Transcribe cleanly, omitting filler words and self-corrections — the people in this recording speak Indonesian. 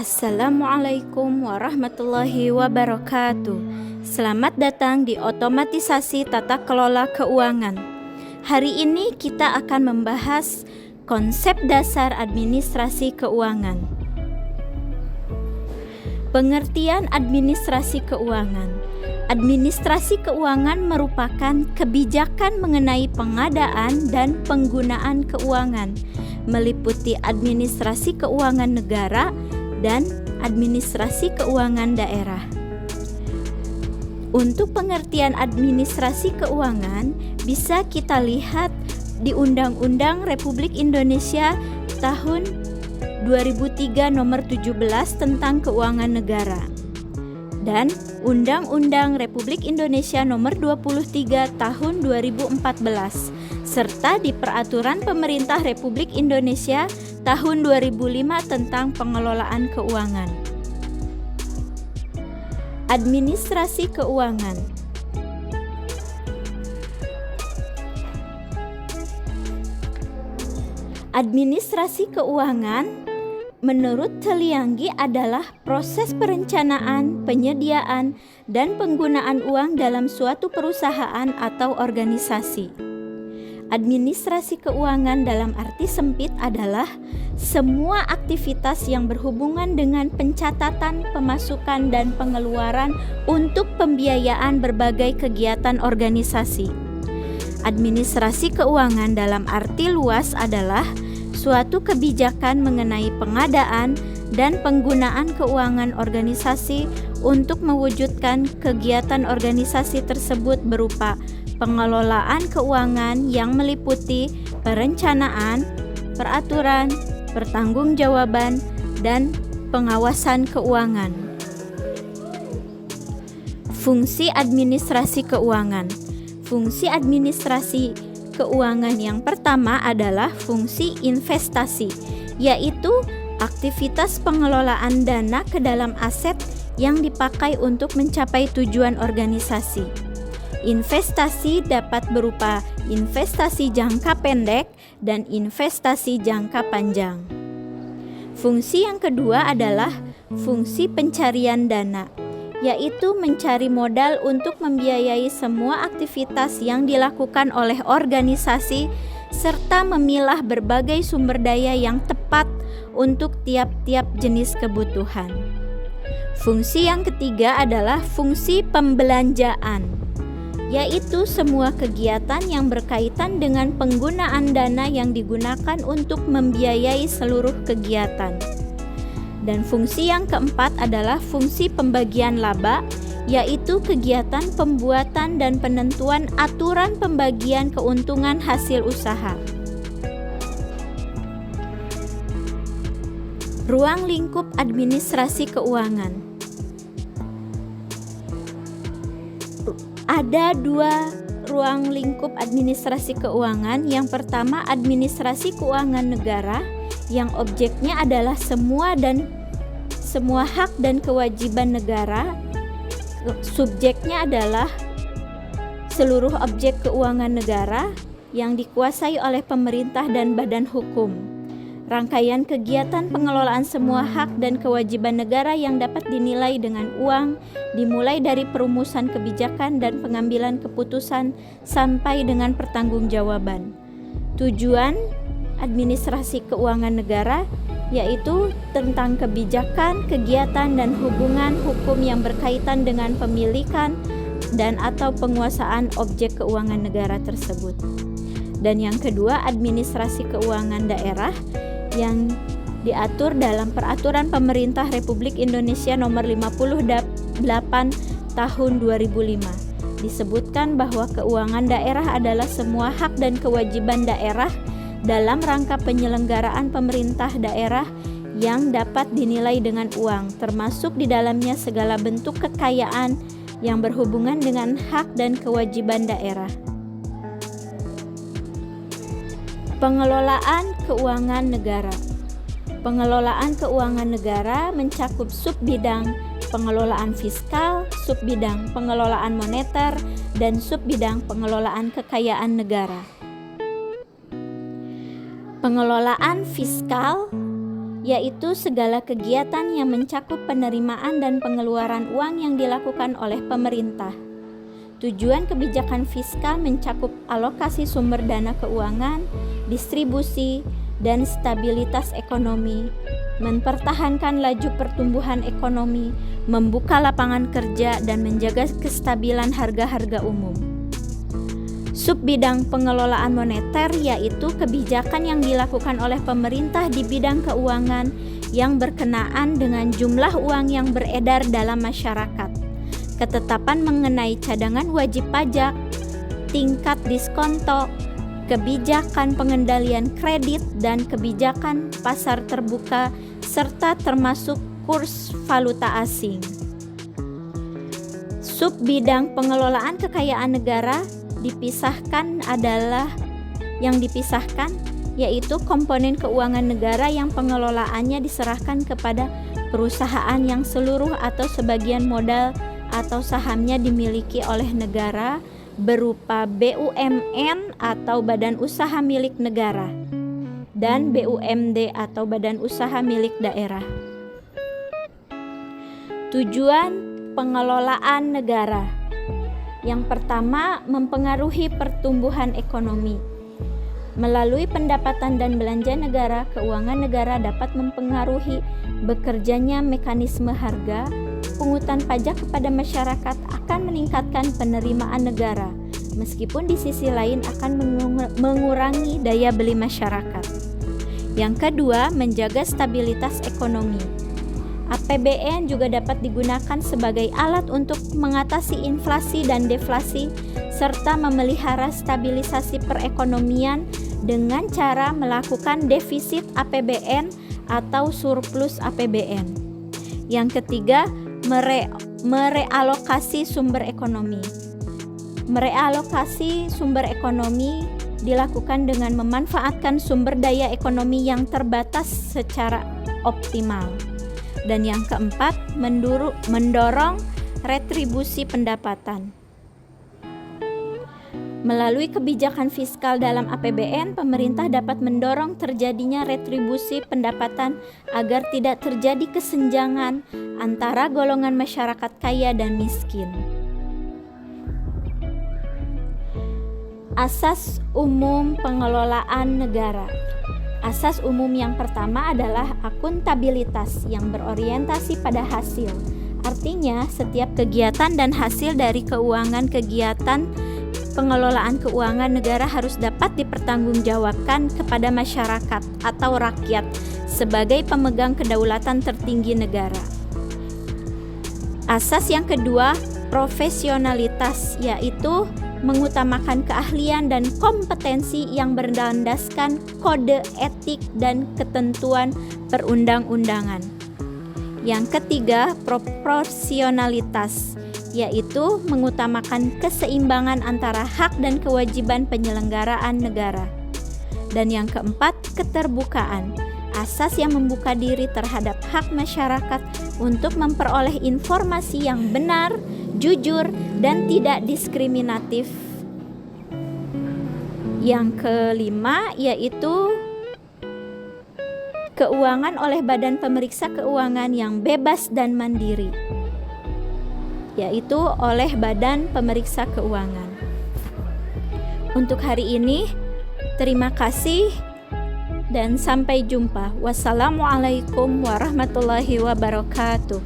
Assalamualaikum warahmatullahi wabarakatuh. Selamat datang di Otomatisasi Tata Kelola Keuangan. Hari ini kita akan membahas konsep dasar administrasi keuangan. Pengertian administrasi keuangan. Administrasi keuangan merupakan kebijakan mengenai pengadaan dan penggunaan keuangan, meliputi administrasi keuangan negara dan administrasi keuangan daerah. Untuk pengertian administrasi keuangan bisa kita lihat di Undang-Undang Republik Indonesia tahun 2003 nomor 17 tentang keuangan negara dan Undang-Undang Republik Indonesia nomor 23 tahun 2014 serta di Peraturan Pemerintah Republik Indonesia tahun 2005 tentang pengelolaan keuangan. Administrasi keuangan. Administrasi keuangan menurut Telianggi adalah proses perencanaan, penyediaan, dan penggunaan uang dalam suatu perusahaan atau organisasi. Administrasi keuangan dalam arti sempit adalah semua aktivitas yang berhubungan dengan pencatatan, pemasukan, dan pengeluaran untuk pembiayaan berbagai kegiatan organisasi. Administrasi keuangan dalam arti luas adalah suatu kebijakan mengenai pengadaan dan penggunaan keuangan organisasi untuk mewujudkan kegiatan organisasi tersebut berupa pengelolaan keuangan yang meliputi perencanaan, peraturan, pertanggungjawaban, dan pengawasan keuangan. Fungsi administrasi keuangan. Fungsi administrasi keuangan yang pertama adalah fungsi investasi, yaitu aktivitas pengelolaan dana ke dalam aset yang dipakai untuk mencapai tujuan organisasi. Investasi dapat berupa investasi jangka pendek dan investasi jangka panjang. Fungsi yang kedua adalah fungsi pencarian dana, yaitu mencari modal untuk membiayai semua aktivitas yang dilakukan oleh organisasi serta memilah berbagai sumber daya yang tepat untuk tiap-tiap jenis kebutuhan. Fungsi yang ketiga adalah fungsi pembelanjaan, yaitu semua kegiatan yang berkaitan dengan penggunaan dana yang digunakan untuk membiayai seluruh kegiatan. Dan fungsi yang keempat adalah fungsi pembagian laba, yaitu kegiatan pembuatan dan penentuan aturan pembagian keuntungan hasil usaha. Ruang lingkup administrasi keuangan. Ada dua ruang lingkup administrasi keuangan. Yang pertama, administrasi keuangan negara, yang objeknya adalah semua hak dan kewajiban negara. Subjeknya adalah seluruh objek keuangan negara yang dikuasai oleh pemerintah dan badan hukum. Rangkaian kegiatan pengelolaan semua hak dan kewajiban negara yang dapat dinilai dengan uang, dimulai dari perumusan kebijakan dan pengambilan keputusan sampai dengan pertanggungjawaban. Tujuan administrasi keuangan negara yaitu tentang kebijakan, kegiatan, dan hubungan hukum yang berkaitan dengan pemilikan dan atau penguasaan objek keuangan negara tersebut. Dan yang kedua, administrasi keuangan daerah yang diatur dalam Peraturan Pemerintah Republik Indonesia nomor 58 tahun 2005. Disebutkan bahwa keuangan daerah adalah semua hak dan kewajiban daerah dalam rangka penyelenggaraan pemerintah daerah yang dapat dinilai dengan uang, termasuk di dalamnya segala bentuk kekayaan yang berhubungan dengan hak dan kewajiban daerah. Pengelolaan keuangan negara. Pengelolaan keuangan negara mencakup subbidang pengelolaan fiskal, subbidang pengelolaan moneter, dan subbidang pengelolaan kekayaan negara. Pengelolaan fiskal yaitu segala kegiatan yang mencakup penerimaan dan pengeluaran uang yang dilakukan oleh pemerintah. Tujuan kebijakan fiskal mencakup alokasi sumber dana keuangan, distribusi, dan stabilitas ekonomi, mempertahankan laju pertumbuhan ekonomi, membuka lapangan kerja, dan menjaga kestabilan harga-harga umum. Subbidang pengelolaan moneter yaitu kebijakan yang dilakukan oleh pemerintah di bidang keuangan yang berkenaan dengan jumlah uang yang beredar dalam masyarakat, ketetapan mengenai cadangan wajib pajak, tingkat diskonto, kebijakan pengendalian kredit, dan kebijakan pasar terbuka, serta termasuk kurs valuta asing. Subbidang pengelolaan kekayaan negara dipisahkan yaitu komponen keuangan negara yang pengelolaannya diserahkan kepada perusahaan yang seluruh atau sebagian modal atau sahamnya dimiliki oleh negara berupa BUMN atau badan usaha milik negara dan BUMD atau badan usaha milik daerah. Tujuan pengelolaan negara. Yang pertama, mempengaruhi pertumbuhan ekonomi. Melalui pendapatan dan belanja negara, keuangan negara dapat mempengaruhi bekerjanya mekanisme harga. Pungutan pajak kepada masyarakat akan meningkatkan penerimaan negara, meskipun di sisi lain akan mengurangi daya beli masyarakat. Yang kedua, menjaga stabilitas ekonomi. APBN juga dapat digunakan sebagai alat untuk mengatasi inflasi dan deflasi, serta memelihara stabilisasi perekonomian dengan cara melakukan defisit APBN atau surplus APBN. Yang ketiga, merealokasi sumber ekonomi. Merealokasi sumber ekonomi dilakukan dengan memanfaatkan sumber daya ekonomi yang terbatas secara optimal. Dan yang keempat, mendorong retribusi pendapatan. Melalui kebijakan fiskal dalam APBN, pemerintah dapat mendorong terjadinya retribusi pendapatan agar tidak terjadi kesenjangan antara golongan masyarakat kaya dan miskin. Asas umum pengelolaan negara. Asas umum yang pertama adalah akuntabilitas yang berorientasi pada hasil. Artinya, setiap kegiatan dan hasil dari kegiatan pengelolaan keuangan negara harus dapat dipertanggungjawabkan kepada masyarakat atau rakyat sebagai pemegang kedaulatan tertinggi negara. Asas yang kedua, profesionalitas, yaitu mengutamakan keahlian dan kompetensi yang berlandaskan kode etik dan ketentuan perundang-undangan. Yang ketiga, proporsionalitas, yaitu mengutamakan keseimbangan antara hak dan kewajiban penyelenggaraan negara. Dan yang keempat, keterbukaan, asas yang membuka diri terhadap hak masyarakat untuk memperoleh informasi yang benar, jujur, dan tidak diskriminatif. Yang kelima yaitu keuangan oleh badan pemeriksa keuangan yang bebas dan mandiri, yaitu oleh badan pemeriksa keuangan. Untuk hari ini, terima kasih dan sampai jumpa. Wassalamualaikum warahmatullahi wabarakatuh.